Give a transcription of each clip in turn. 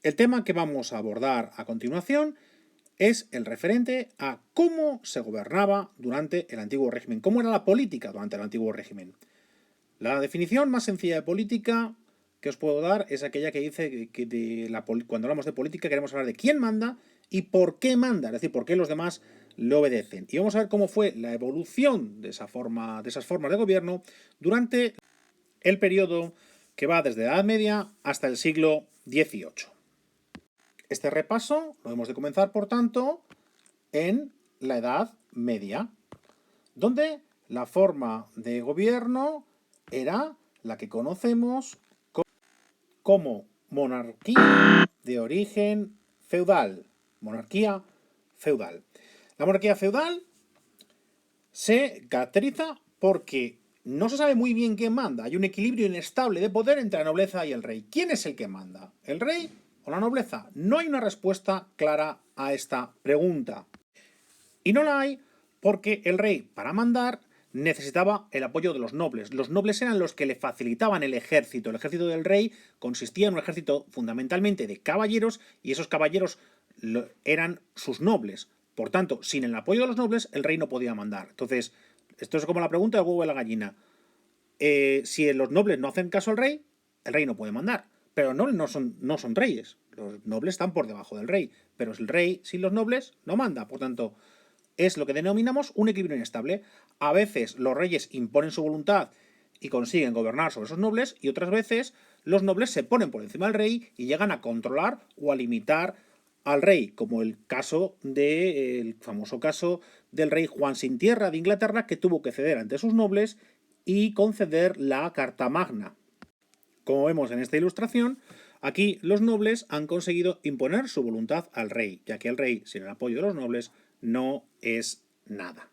El tema que vamos a abordar a continuación es el referente a cómo se gobernaba durante el antiguo régimen, cómo era la política durante el antiguo régimen. La definición más sencilla de política que os puedo dar es aquella que dice que cuando hablamos de política queremos hablar de quién manda y por qué manda, es decir, por qué los demás le obedecen. Y vamos a ver cómo fue la evolución de esas formas de gobierno durante el periodo que va desde la Edad Media hasta el siglo XVIII. Este repaso lo hemos de comenzar, por tanto, en la Edad Media, donde la forma de gobierno era la que conocemos como monarquía de origen feudal. Monarquía feudal. La monarquía feudal se caracteriza porque no se sabe muy bien quién manda. Hay un equilibrio inestable de poder entre la nobleza y el rey. ¿Quién es el que manda? ¿El rey o la nobleza? No hay una respuesta clara a esta pregunta. Y no la hay porque el rey, para mandar, necesitaba el apoyo de los nobles. Los nobles eran los que le facilitaban el ejército. El ejército del rey consistía en un ejército fundamentalmente de caballeros y esos caballeros eran sus nobles. Por tanto, sin el apoyo de los nobles, el rey no podía mandar. Entonces, esto es como la pregunta del huevo de la gallina. Si los nobles no hacen caso al rey, el rey no puede mandar. Pero los nobles no son reyes. Los nobles están por debajo del rey. Pero el rey, sin los nobles, no manda. Por tanto, es lo que denominamos un equilibrio inestable. A veces los reyes imponen su voluntad y consiguen gobernar sobre esos nobles, y otras veces los nobles se ponen por encima del rey y llegan a controlar o a limitar al rey, como el famoso caso del rey Juan sin Tierra de Inglaterra, que tuvo que ceder ante sus nobles y conceder la Carta Magna. Como vemos en esta ilustración, aquí los nobles han conseguido imponer su voluntad al rey, ya que el rey, sin el apoyo de los nobles, no es nada.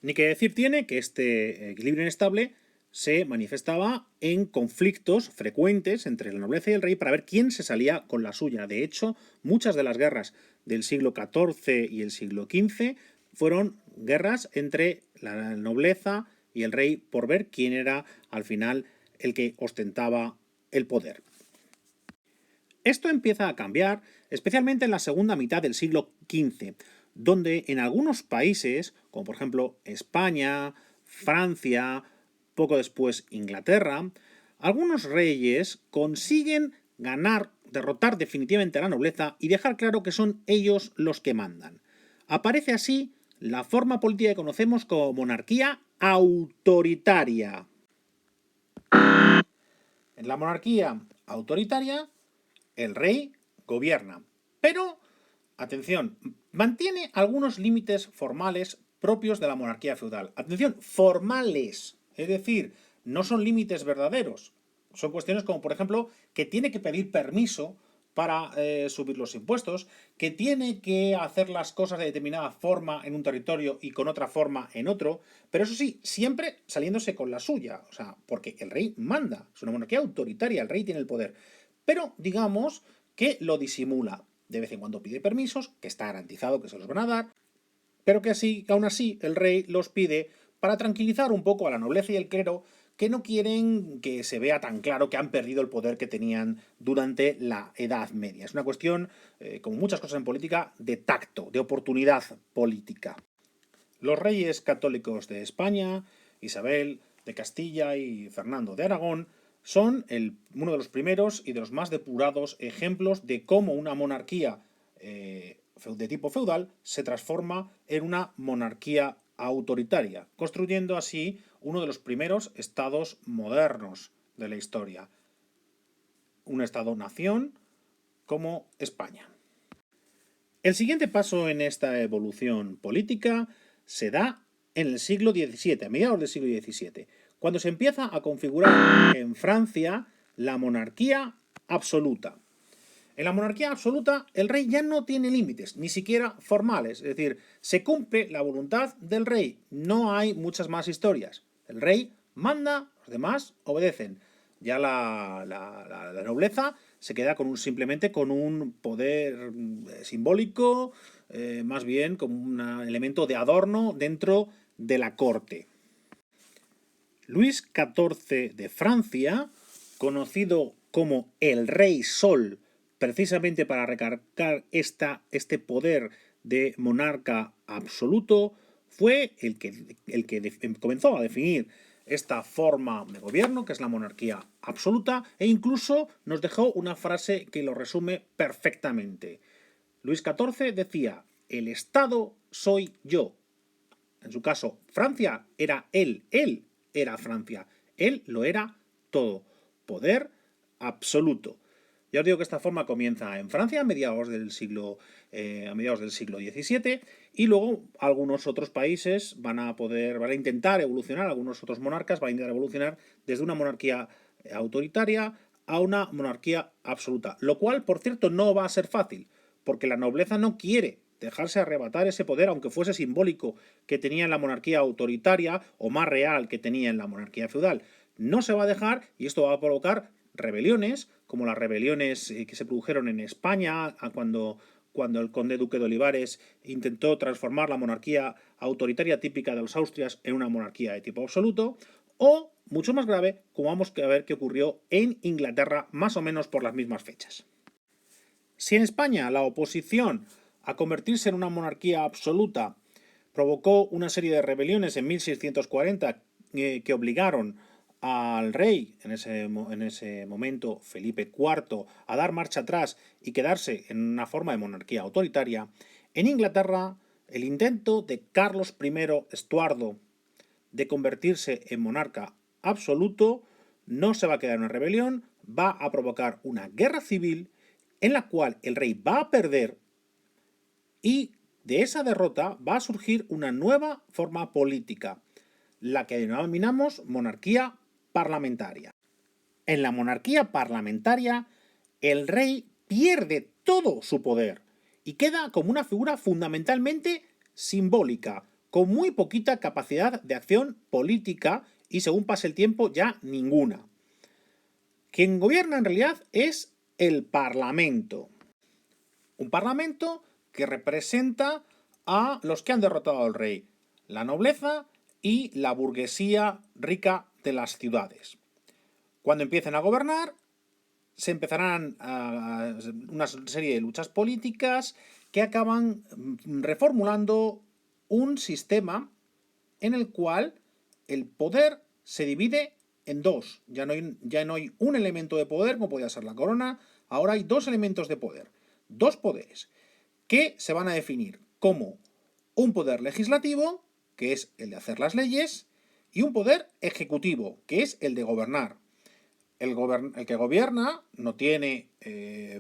Ni que decir tiene que este equilibrio inestable se manifestaba en conflictos frecuentes entre la nobleza y el rey para ver quién se salía con la suya. De hecho, muchas de las guerras del siglo XIV y el siglo XV fueron guerras entre la nobleza y el rey por ver quién era al final el que ostentaba el poder. Esto empieza a cambiar, especialmente en la segunda mitad del siglo XV, donde en algunos países, como por ejemplo España, Francia, poco después Inglaterra, algunos reyes consiguen derrotar definitivamente a la nobleza y dejar claro que son ellos los que mandan. Aparece así la forma política que conocemos como monarquía autoritaria. En la monarquía autoritaria, el rey gobierna, pero, atención, mantiene algunos límites formales propios de la monarquía feudal. Atención, formales, es decir, no son límites verdaderos. Son cuestiones como, por ejemplo, que tiene que pedir permiso para subir los impuestos, que tiene que hacer las cosas de determinada forma en un territorio y con otra forma en otro, pero eso sí, siempre saliéndose con la suya, o sea, porque el rey manda, es una monarquía autoritaria, el rey tiene el poder, pero digamos que lo disimula. De vez en cuando pide permisos, que está garantizado que se los van a dar, pero que aún así el rey los pide para tranquilizar un poco a la nobleza y el clero, que no quieren que se vea tan claro que han perdido el poder que tenían durante la Edad Media. Es una cuestión, como muchas cosas en política, de tacto, de oportunidad política. Los reyes católicos de España, Isabel de Castilla y Fernando de Aragón, son uno de los primeros y de los más depurados ejemplos de cómo una monarquía de tipo feudal se transforma en una monarquía autoritaria, construyendo así uno de los primeros estados modernos de la historia. Un estado-nación como España. El siguiente paso en esta evolución política se da en el siglo XVII, a mediados del siglo XVII, cuando se empieza a configurar en Francia la monarquía absoluta. En la monarquía absoluta, el rey ya no tiene límites, ni siquiera formales, es decir, se cumple la voluntad del rey, no hay muchas más historias. El rey manda, los demás obedecen. Ya la nobleza se queda simplemente con un poder simbólico, más bien como un elemento de adorno dentro de la corte. Luis XIV de Francia, conocido como el Rey Sol precisamente para recargar este poder de monarca absoluto, fue el que comenzó a definir esta forma de gobierno, que es la monarquía absoluta, e incluso nos dejó una frase que lo resume perfectamente. Luis XIV decía: el Estado soy yo. En su caso, Francia era él era Francia, él lo era todo, poder absoluto. Ya os digo que esta forma comienza en Francia a mediados del siglo XVII, y luego algunos otros países van a intentar evolucionar, algunos otros monarcas van a intentar evolucionar desde una monarquía autoritaria a una monarquía absoluta, lo cual, por cierto, no va a ser fácil, porque la nobleza no quiere dejarse arrebatar ese poder, aunque fuese simbólico, que tenía en la monarquía autoritaria, o más real que tenía en la monarquía feudal. No se va a dejar, y esto va a provocar rebeliones, como las rebeliones que se produjeron en España cuando el conde duque de Olivares intentó transformar la monarquía autoritaria típica de los Austrias en una monarquía de tipo absoluto, o, mucho más grave, como vamos a ver que ocurrió en Inglaterra más o menos por las mismas fechas. Si en España la oposición a convertirse en una monarquía absoluta provocó una serie de rebeliones en 1640 que obligaron al rey, en ese momento Felipe IV, a dar marcha atrás y quedarse en una forma de monarquía autoritaria, en Inglaterra el intento de Carlos I Estuardo de convertirse en monarca absoluto no se va a quedar en una rebelión, va a provocar una guerra civil en la cual el rey va a perder, y de esa derrota va a surgir una nueva forma política, la que denominamos monarquía parlamentaria. En la monarquía parlamentaria, el rey pierde todo su poder y queda como una figura fundamentalmente simbólica, con muy poquita capacidad de acción política y, según pase el tiempo, ya ninguna. Quien gobierna en realidad es el Parlamento. Un Parlamento que representa a los que han derrotado al rey, la nobleza y la burguesía rica de las ciudades. Cuando empiecen a gobernar, se empezarán una serie de luchas políticas que acaban reformulando un sistema en el cual el poder se divide en dos. Ya no hay un elemento de poder, como podía ser la corona, ahora hay dos elementos de poder, dos poderes, que se van a definir como un poder legislativo, que es el de hacer las leyes, y un poder ejecutivo, que es el de gobernar. El que gobierna no tiene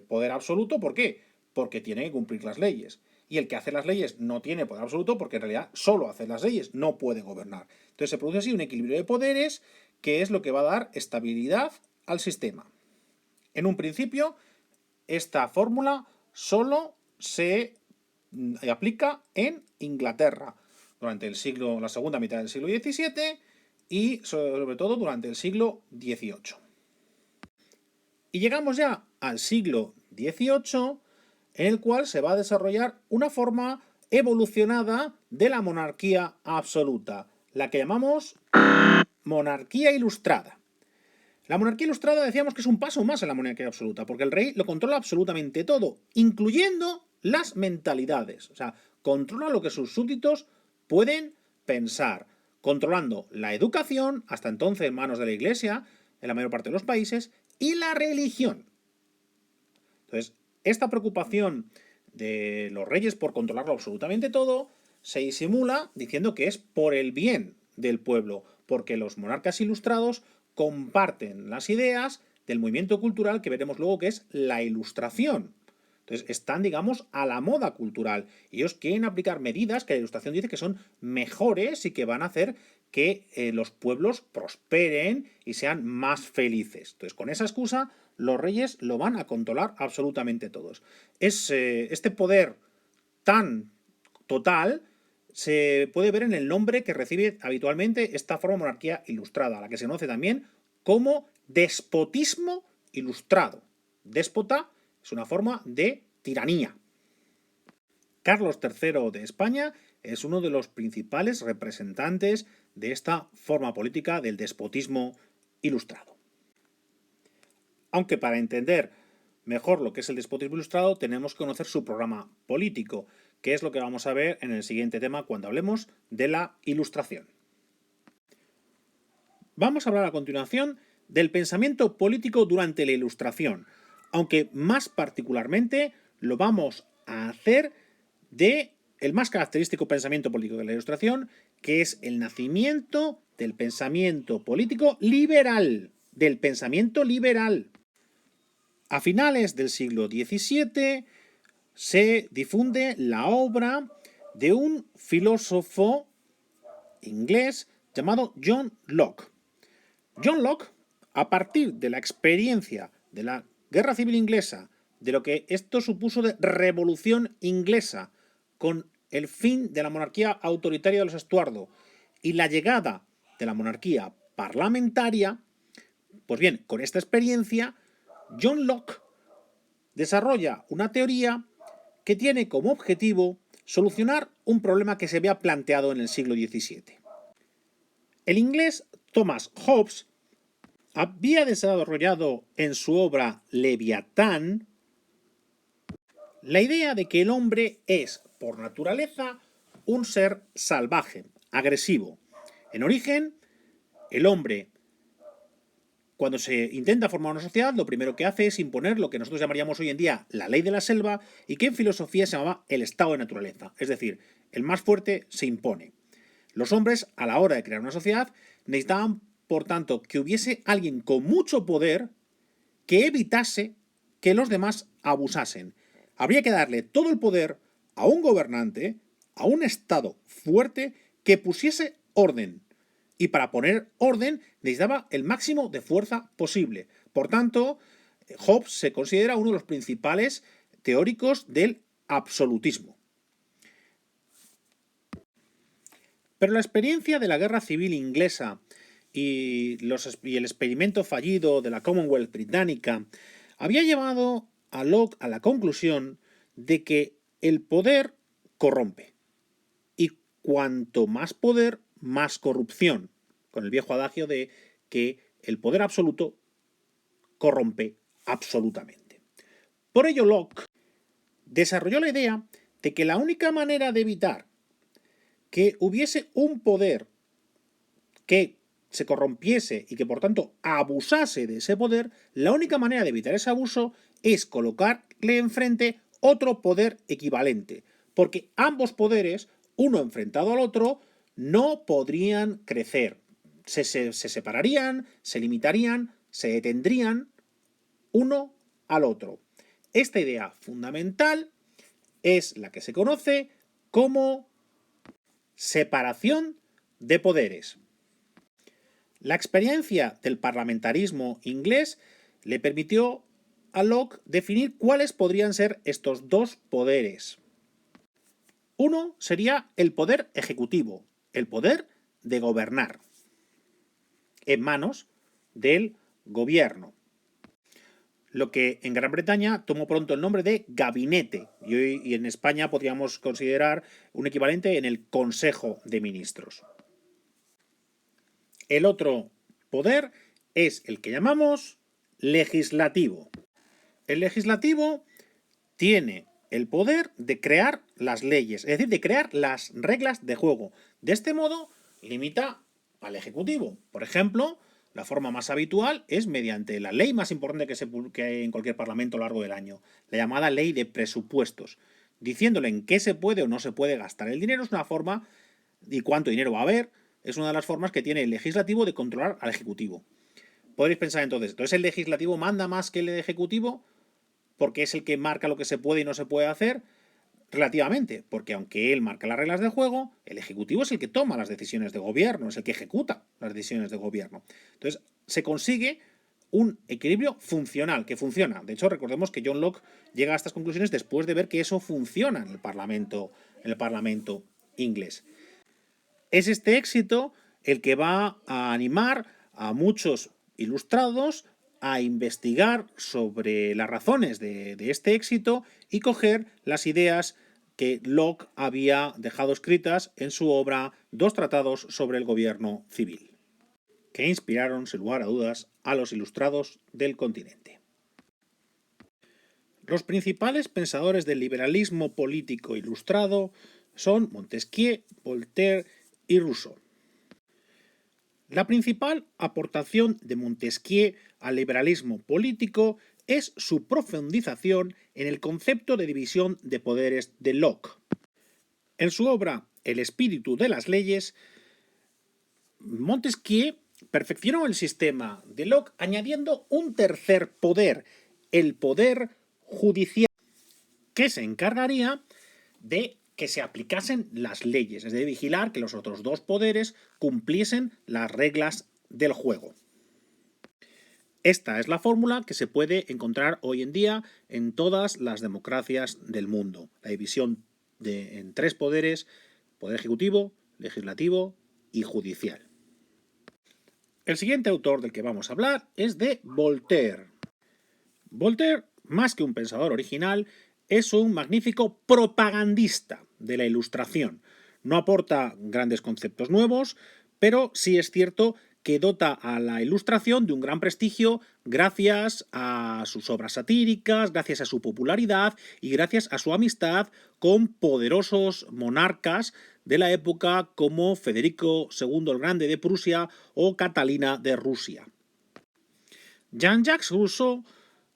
poder absoluto. ¿Por qué? Porque tiene que cumplir las leyes. Y el que hace las leyes no tiene poder absoluto porque en realidad solo hace las leyes, no puede gobernar. Entonces se produce así un equilibrio de poderes que es lo que va a dar estabilidad al sistema. En un principio, esta fórmula solo se aplica en Inglaterra durante la segunda mitad del siglo XVII y sobre todo durante el siglo XVIII. Y llegamos ya al siglo XVIII, en el cual se va a desarrollar una forma evolucionada de la monarquía absoluta, la que llamamos monarquía ilustrada. La monarquía ilustrada decíamos que es un paso más en la monarquía absoluta, porque el rey lo controla absolutamente todo, incluyendo las mentalidades. O sea, controla lo que sus súbditos pueden pensar, controlando la educación, hasta entonces en manos de la Iglesia, en la mayor parte de los países, y la religión. Entonces, esta preocupación de los reyes por controlarlo absolutamente todo se disimula diciendo que es por el bien del pueblo, porque los monarcas ilustrados comparten las ideas del movimiento cultural que veremos luego, que es la Ilustración. Entonces están, digamos, a la moda cultural. Ellos quieren aplicar medidas que la Ilustración dice que son mejores y que van a hacer que los pueblos prosperen y sean más felices. Entonces, con esa excusa, los reyes lo van a controlar absolutamente todos. Este poder tan total se puede ver en el nombre que recibe habitualmente esta forma de monarquía ilustrada, a la que se conoce también como despotismo ilustrado. Déspota es una forma de tiranía. Carlos III de España es uno de los principales representantes de esta forma política del despotismo ilustrado. Aunque para entender mejor lo que es el despotismo ilustrado, tenemos que conocer su programa político, que es lo que vamos a ver en el siguiente tema cuando hablemos de la Ilustración. Vamos a hablar a continuación del pensamiento político durante la Ilustración, aunque más particularmente lo vamos a hacer de el más característico pensamiento político de la Ilustración, que es el nacimiento del pensamiento político liberal, del pensamiento liberal. A finales del siglo XVII se difunde la obra de un filósofo inglés llamado John Locke. John Locke, a partir de la experiencia de la Guerra Civil Inglesa, de lo que esto supuso de revolución inglesa, con el fin de la monarquía autoritaria de los Estuardo y la llegada de la monarquía parlamentaria, pues bien, con esta experiencia, John Locke desarrolla una teoría que tiene como objetivo solucionar un problema que se había planteado en el siglo XVII. El inglés Thomas Hobbes había desarrollado en su obra Leviatán la idea de que el hombre es, por naturaleza, un ser salvaje, agresivo. En origen, el hombre, cuando se intenta formar una sociedad, lo primero que hace es imponer lo que nosotros llamaríamos hoy en día la ley de la selva y que en filosofía se llamaba el estado de naturaleza. Es decir, el más fuerte se impone. Los hombres, a la hora de crear una sociedad, necesitaban, por tanto, que hubiese alguien con mucho poder que evitase que los demás abusasen. Habría que darle todo el poder a un gobernante, a un Estado fuerte que pusiese orden. Y para poner orden necesitaba el máximo de fuerza posible. Por tanto, Hobbes se considera uno de los principales teóricos del absolutismo. Pero la experiencia de la Guerra Civil Inglesa y el experimento fallido de la Commonwealth británica había llevado a Locke a la conclusión de que el poder corrompe. Y cuanto más poder, más corrupción. Con el viejo adagio de que el poder absoluto corrompe absolutamente. Por ello, Locke desarrolló la idea de que la única manera de evitar que hubiese un poder que se corrompiese y que por tanto abusase de ese poder, la única manera de evitar ese abuso es colocarle enfrente otro poder equivalente, porque ambos poderes, uno enfrentado al otro, no podrían crecer, se separarían, se limitarían, se detendrían uno al otro. Esta idea fundamental es la que se conoce como separación de poderes. La experiencia del parlamentarismo inglés le permitió a Locke definir cuáles podrían ser estos dos poderes. Uno sería el poder ejecutivo, el poder de gobernar, en manos del gobierno. Lo que en Gran Bretaña tomó pronto el nombre de gabinete y en España podríamos considerar un equivalente en el Consejo de Ministros. El otro poder es el que llamamos legislativo. El legislativo tiene el poder de crear las leyes, es decir, de crear las reglas de juego. De este modo, limita al ejecutivo. Por ejemplo, la forma más habitual es mediante la ley más importante que hay en cualquier parlamento a lo largo del año, la llamada ley de presupuestos. Diciéndole en qué se puede o no se puede gastar el dinero es una forma, y cuánto dinero va a haber, es una de las formas que tiene el legislativo de controlar al ejecutivo. Podréis pensar entonces, ¿el legislativo manda más que el ejecutivo? Porque es el que marca lo que se puede y no se puede hacer. Relativamente, porque aunque él marca las reglas del juego, el ejecutivo es el que toma las decisiones de gobierno, es el que ejecuta las decisiones de gobierno. Entonces, se consigue un equilibrio funcional, que funciona. De hecho, recordemos que John Locke llega a estas conclusiones después de ver que eso funciona en el Parlamento inglés. Es este éxito el que va a animar a muchos ilustrados a investigar sobre las razones de este éxito y coger las ideas que Locke había dejado escritas en su obra Dos tratados sobre el gobierno civil, que inspiraron, sin lugar a dudas, a los ilustrados del continente. Los principales pensadores del liberalismo político ilustrado son Montesquieu, Voltaire y Rousseau. La principal aportación de Montesquieu al liberalismo político es su profundización en el concepto de división de poderes de Locke. En su obra El espíritu de las leyes, Montesquieu perfeccionó el sistema de Locke añadiendo un tercer poder, el poder judicial, que se encargaría de que se aplicasen las leyes, es de vigilar que los otros dos poderes cumpliesen las reglas del juego. Esta es la fórmula que se puede encontrar hoy en día en todas las democracias del mundo. La división en tres poderes: poder ejecutivo, legislativo y judicial. El siguiente autor del que vamos a hablar es de Voltaire. Voltaire, más que un pensador original, es un magnífico propagandista de la Ilustración. No aporta grandes conceptos nuevos, pero sí es cierto que dota a la Ilustración de un gran prestigio gracias a sus obras satíricas, gracias a su popularidad y gracias a su amistad con poderosos monarcas de la época como Federico II el Grande de Prusia o Catalina de Rusia. Jean-Jacques Rousseau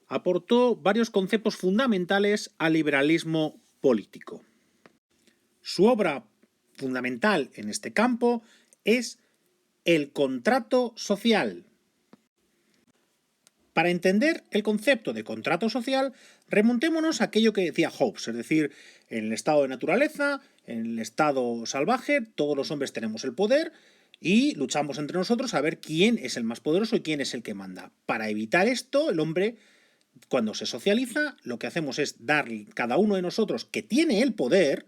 aportó varios conceptos fundamentales al liberalismo político. Su obra fundamental en este campo es el contrato social. Para entender el concepto de contrato social, remontémonos a aquello que decía Hobbes, es decir, en el estado de naturaleza, en el estado salvaje, todos los hombres tenemos el poder y luchamos entre nosotros a ver quién es el más poderoso y quién es el que manda. Para evitar esto, el hombre, cuando se socializa, lo que hacemos es dar cada uno de nosotros que tiene el poder,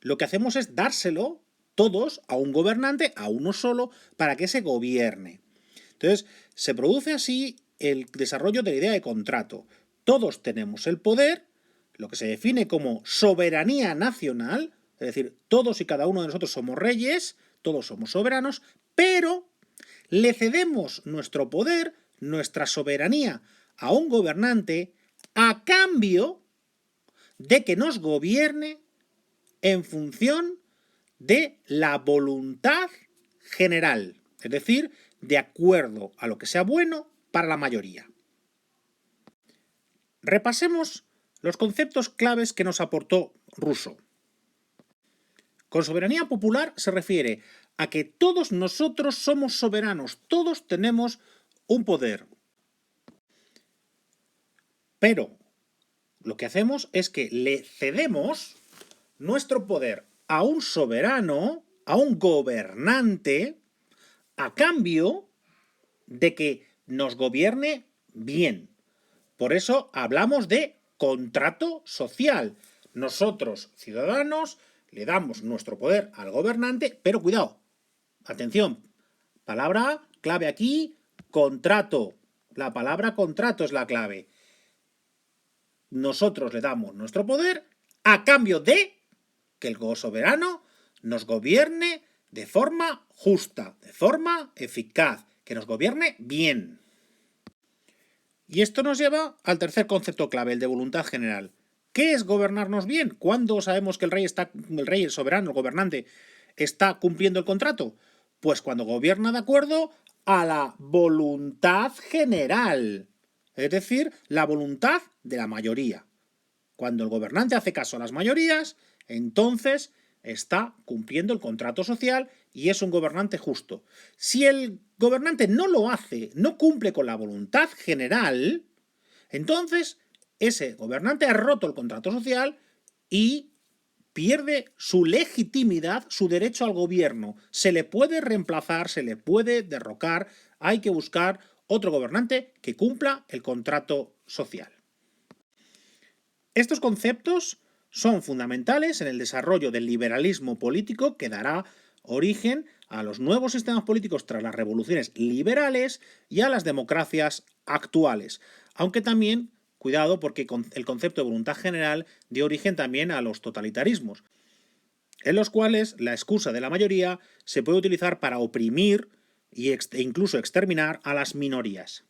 lo que hacemos es dárselo todos a un gobernante, a uno solo, para que se gobierne. Entonces, se produce así el desarrollo de la idea de contrato. Todos tenemos el poder, lo que se define como soberanía nacional, es decir, todos y cada uno de nosotros somos reyes, todos somos soberanos, pero le cedemos nuestro poder, nuestra soberanía, a un gobernante a cambio de que nos gobierne en función de la voluntad general, es decir, de acuerdo a lo que sea bueno para la mayoría. Repasemos los conceptos claves que nos aportó Rousseau. Con soberanía popular se refiere a que todos nosotros somos soberanos, todos tenemos un poder. Pero lo que hacemos es que le cedemos nuestro poder a un soberano, a un gobernante, a cambio de que nos gobierne bien. Por eso hablamos de contrato social. Nosotros, ciudadanos, le damos nuestro poder al gobernante, pero cuidado, atención, palabra clave aquí, contrato. La palabra contrato es la clave. Nosotros le damos nuestro poder a cambio de que el soberano nos gobierne de forma justa, de forma eficaz, que nos gobierne bien. Y esto nos lleva al tercer concepto clave, el de voluntad general. ¿Qué es gobernarnos bien? ¿Cuándo sabemos que el rey, el soberano, el gobernante, está cumpliendo el contrato? Pues cuando gobierna de acuerdo a la voluntad general, es decir, la voluntad de la mayoría. Cuando el gobernante hace caso a las mayorías, entonces está cumpliendo el contrato social y es un gobernante justo. Si el gobernante no lo hace, no cumple con la voluntad general, entonces ese gobernante ha roto el contrato social y pierde su legitimidad, su derecho al gobierno. Se le puede reemplazar, se le puede derrocar, hay que buscar otro gobernante que cumpla el contrato social. Estos conceptos son fundamentales en el desarrollo del liberalismo político que dará origen a los nuevos sistemas políticos tras las revoluciones liberales y a las democracias actuales. Aunque también, cuidado, porque el concepto de voluntad general dio origen también a los totalitarismos, en los cuales la excusa de la mayoría se puede utilizar para oprimir e incluso exterminar a las minorías.